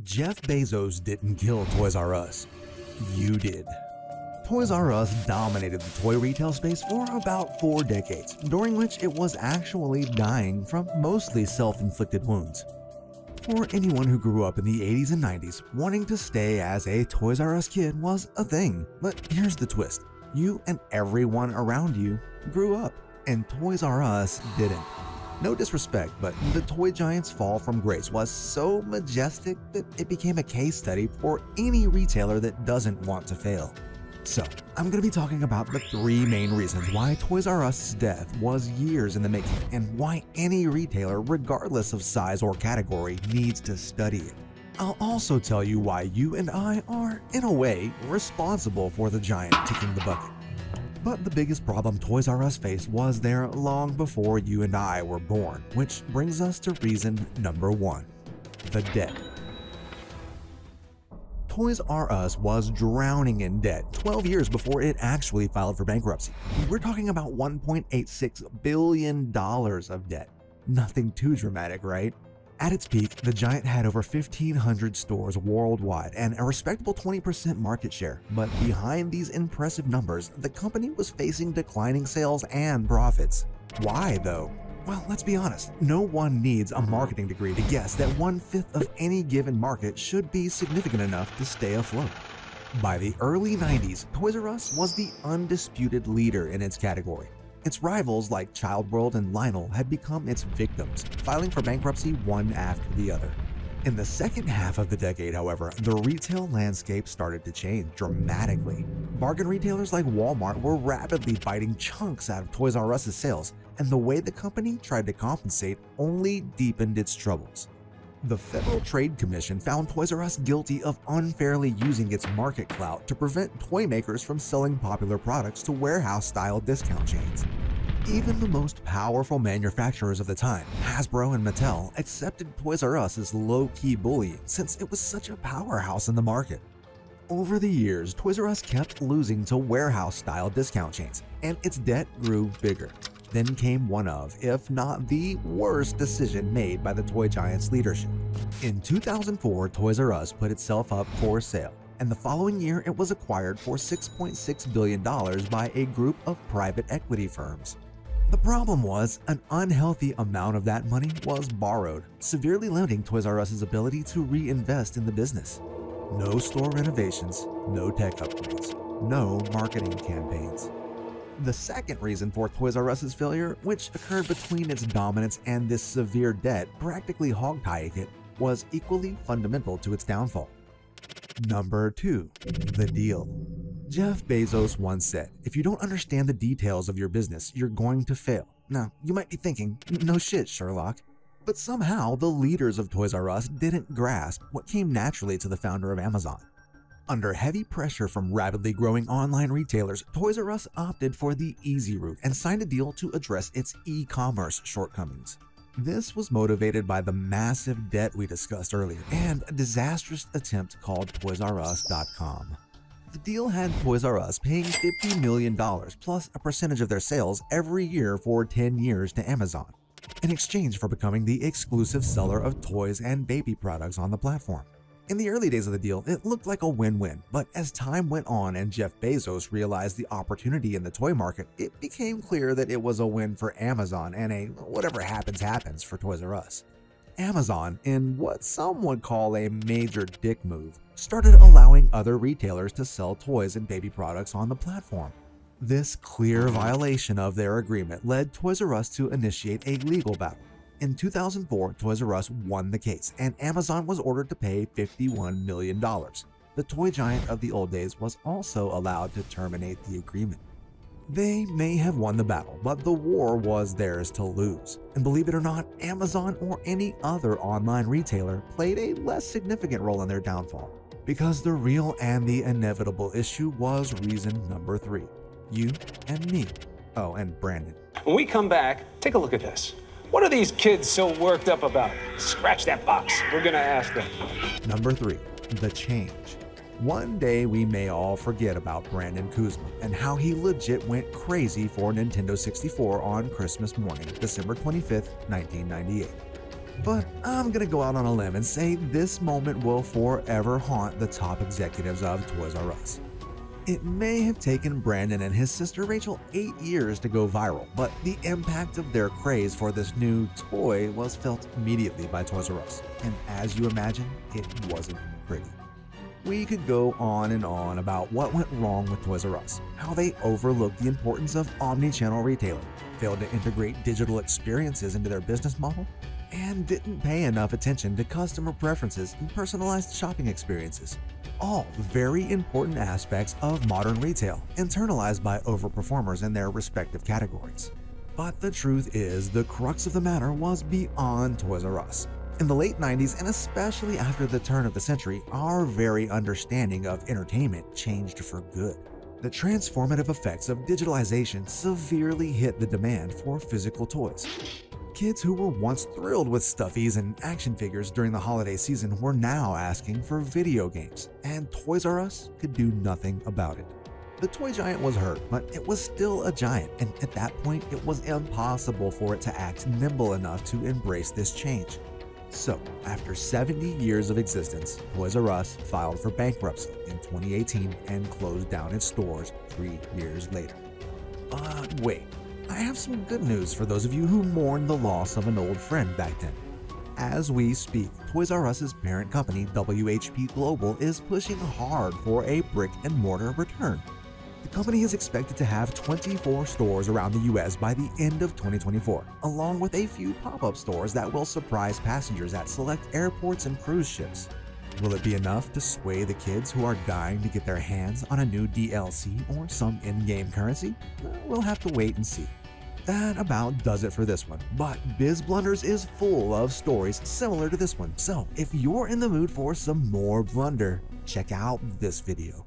Jeff Bezos didn't kill Toys R Us. You did. Toys R Us dominated the toy retail space for about 4 decades, during which it was actually dying from mostly self-inflicted wounds. For anyone who grew up in the 80s and 90s, wanting to stay as a Toys R Us kid was a thing. But here's the twist. You and everyone around you grew up, and Toys R Us didn't. No disrespect, but the toy giant's fall from grace was so majestic that it became a case study for any retailer that doesn't want to fail. So, I'm going to be talking about the 3 main reasons why Toys R Us' death was years in the making and why any retailer, regardless of size or category, needs to study it. I'll also tell you why you and I are, in a way, responsible for the giant ticking the bucket. But the biggest problem Toys R Us faced was there long before you and I were born, which brings us to reason number 1, the debt. Toys R Us was drowning in debt 12 years before it actually filed for bankruptcy. We're talking about $1.86 billion of debt. Nothing too dramatic, right? At its peak, the giant had over 1,500 stores worldwide and a respectable 20% market share. But behind these impressive numbers, the company was facing declining sales and profits. Why, though? Well, let's be honest, no one needs a marketing degree to guess that 1/5 of any given market should be significant enough to stay afloat. By the early 90s, Toys R Us was the undisputed leader in its category. Its rivals like Child World and Lionel had become its victims, filing for bankruptcy one after the other. In the second half of the decade, however, the retail landscape started to change dramatically. Bargain retailers like Walmart were rapidly biting chunks out of Toys R Us' sales, and the way the company tried to compensate only deepened its troubles. The Federal Trade Commission found Toys R Us guilty of unfairly using its market clout to prevent toy makers from selling popular products to warehouse-style discount chains. Even the most powerful manufacturers of the time, Hasbro and Mattel, accepted Toys R Us as low-key bullying since it was such a powerhouse in the market. Over the years, Toys R Us kept losing to warehouse-style discount chains, and its debt grew bigger. Then came one of, if not the worst decision made by the toy giant's leadership. In 2004, Toys R Us put itself up for sale, and the following year it was acquired for $6.6 billion by a group of private equity firms. The problem was, an unhealthy amount of that money was borrowed, severely limiting Toys R Us' ability to reinvest in the business. No store renovations, no tech upgrades, no marketing campaigns. The second reason for Toys R Us' failure, which occurred between its dominance and this severe debt practically hog-tying it, was equally fundamental to its downfall. Number 2. The deal. Jeff Bezos once said, "If you don't understand the details of your business, you're going to fail." Now, you might be thinking, no shit, Sherlock. But somehow, the leaders of Toys R Us didn't grasp what came naturally to the founder of Amazon. Under heavy pressure from rapidly growing online retailers, Toys R Us opted for the easy route and signed a deal to address its e-commerce shortcomings. This was motivated by the massive debt we discussed earlier and a disastrous attempt called ToysRUs.com. The deal had Toys R Us paying $50 million plus a percentage of their sales every year for 10 years to Amazon, in exchange for becoming the exclusive seller of toys and baby products on the platform. In the early days of the deal, it looked like a win-win, but as time went on and Jeff Bezos realized the opportunity in the toy market, it became clear that it was a win for Amazon and a whatever happens happens for Toys R Us. Amazon, in what some would call a major dick move, started allowing other retailers to sell toys and baby products on the platform. This clear violation of their agreement led Toys R Us to initiate a legal battle. In 2004, Toys R Us won the case, and Amazon was ordered to pay $51 million. The toy giant of the old days was also allowed to terminate the agreement. They may have won the battle, but the war was theirs to lose. And believe it or not, Amazon or any other online retailer played a less significant role in their downfall. Because the real and the inevitable issue was reason number 3. You and me. Oh, and Brandon. When we come back, take a look at this. What are these kids so worked up about? Scratch that box. We're gonna ask them. Number 3. The change. One day we may all forget about Brandon Kuzma and how he legit went crazy for Nintendo 64 on Christmas morning, December 25th, 1998. But I'm gonna go out on a limb and say this moment will forever haunt the top executives of Toys R Us. It may have taken Brandon and his sister Rachel 8 years to go viral, but the impact of their craze for this new toy was felt immediately by Toys R Us, and as you imagine, it wasn't pretty. We could go on and on about what went wrong with Toys R Us, how they overlooked the importance of omni-channel retailing, failed to integrate digital experiences into their business model, and didn't pay enough attention to customer preferences and personalized shopping experiences. All very important aspects of modern retail, internalized by overperformers in their respective categories. But the truth is, the crux of the matter was beyond Toys R Us. In the late 90s, and especially after the turn of the century, our very understanding of entertainment changed for good. The transformative effects of digitalization severely hit the demand for physical toys. Kids who were once thrilled with stuffies and action figures during the holiday season were now asking for video games, and Toys R Us could do nothing about it. The toy giant was hurt, but it was still a giant, and at that point it was impossible for it to act nimble enough to embrace this change. So, after 70 years of existence, Toys R Us filed for bankruptcy in 2018 and closed down its stores 3 years later. But wait, I have some good news for those of you who mourn the loss of an old friend back then. As we speak, Toys R Us's parent company, WHP Global, is pushing hard for a brick-and-mortar return. The company is expected to have 24 stores around the US by the end of 2024, along with a few pop-up stores that will surprise passengers at select airports and cruise ships. Will it be enough to sway the kids who are dying to get their hands on a new DLC or some in-game currency? We'll have to wait and see. That about does it for this one, but Biz Blunders is full of stories similar to this one, so if you're in the mood for some more blunder, check out this video.